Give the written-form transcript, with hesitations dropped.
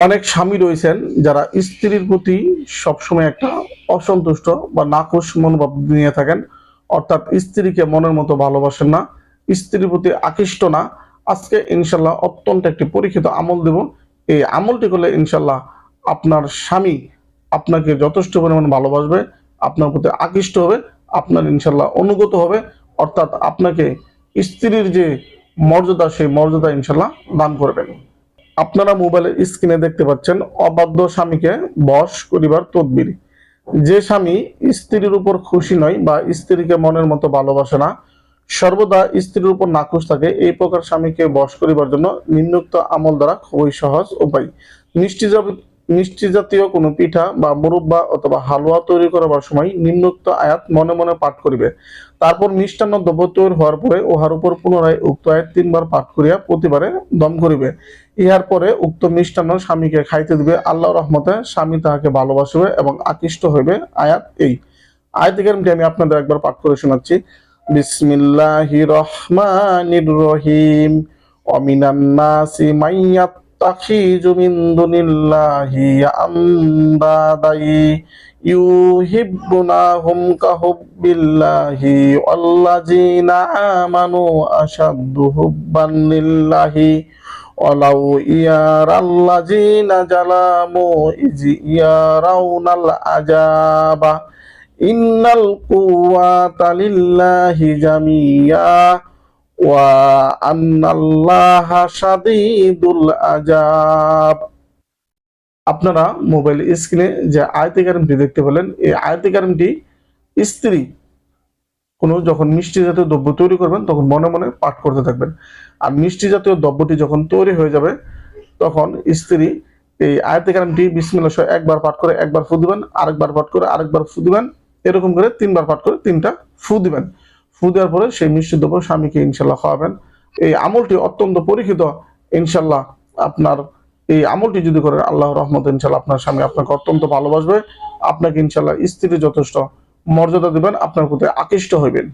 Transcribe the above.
অনেক স্বামী রয়েছেন যারা স্ত্রীর প্রতি সবসময় একটা অসন্তুষ্ট বা নাখুশ মনোভাব নিয়ে থাকেন, অর্থাৎ স্ত্রীকে মনের মতো ভালোবাসেন না, স্ত্রীর প্রতি আকৃষ্ট না। আজকে ইনশাল্লাহ অত্যন্ত একটি পরীক্ষিত আমল দেব। এই আমলটি করলে ইনশাল্লাহ আপনার স্বামী আপনাকে যথেষ্ট পরিমাণ ভালোবাসবে, আপনার প্রতি আকৃষ্ট হবে, আপনার ইনশাল্লাহ অনুগত হবে, অর্থাৎ আপনাকে স্ত্রীর যে মর্যাদা সেই মর্যাদা ইনশাল্লাহ দান করবেন। আপনারা মোবাইলের স্ক্রিনে দেখতে পাচ্ছেন অবাধ্য স্বামীকে বশ করিবার তদবির। যে স্বামী স্ত্রীর উপর খুশি নয় বা স্ত্রীকে মনের মতো ভালোবাসে না, সর্বদা স্ত্রীর উপর নাখুশ থাকে, এই প্রকার স্বামীকে বশ করিবার জন্য নিম্নোক্ত আমল দ্বারা খুবই সহজ উপায়। মিষ্টি মিষ্টি জাতীয় কোনো পিঠা বা মুরব্বা অথবা হালুয়া তৈরি করবার সময় নিম্নোক্ত আয়াত মনে মনে পাঠ করিবে। তারপর মিষ্টান্ন দ্রব্য তৈরি হওয়ার পরে উহার উপর পুনরায় উক্ত আয়াত 3 বার পাঠ করিয়া প্রতিবারে দম করিবে। ইহার পরে উক্ত মিষ্টান্ন স্বামীকে খাইতে দিবে। আল্লাহর রহমতে স্বামী তাহাকে ভালোবাসিবে এবং আকৃষ্ট হইবে। আয়াত এই আয়াত কারিমটি আমি আপনাদের একবার পাঠ করে শোনাচ্ছি। বিসমিল্লাহির রহমানির রহিম। অমিনান নাসি মাইয়াত্তাখিযু মিন দুনিল্লাহি আমদাদাই ইউহিব্বুনাহুম কাহুব্বিল্লাহি ওয়াল্লাযীনা আমানু আশাদ্দু হুব্বান লিল্লাহি ওয়ালাউ ইয়ারাল্লাযীনা জালামু ইয ইয়ারাউনাল আযাবা ইন্নাল কুওয়াতা লিল্লাহি জামিয়া ওয়া আন্নাল্লাহা শাদীদুল আযাব। আপনারা মোবাইল স্ক্রিনে যে আয়াতে কারিমটি দেখতে পেলেন, এই আয়াতে কারিমটি স্ত্রী যখন মিষ্টি জাতীয় দ্রব্য তৈরি করবেন তখন মনে মনে পাঠ করতে থাকবেন। আর মিষ্টি জাতীয় দ্রব্যটি যখন তৈরি হয়ে যাবে তখন স্ত্রী এই আয়াতে কারিমটি বিসমিল্লাহ সহ একবার পাঠ করে একবার ফু দিবেন, আরেকবার পাঠ করে আরেকবার ফু দিবেন, এরকম করে 3 বার পাঠ করে 3টা ফু দিবেন। ফু দেওয়ার পরে সেই মিষ্টি দ্রব্য স্বামীকে ইনশাল্লাহ খাওয়াবেন। এই আমলটি অত্যন্ত পরীক্ষিত। ইনশাল্লাহ আপনার এই আমলটি যদি করেন আল্লাহর রহমতে ইনশাল্লাহ আপনার স্বামী আপনাকে অত্যন্ত ভালোবাসবে, আপনাকে ইনশাল্লাহ স্ত্রী যথেষ্ট মর্যাদা দিবেন, আপনার প্রতি আকৃষ্ট হইবেন।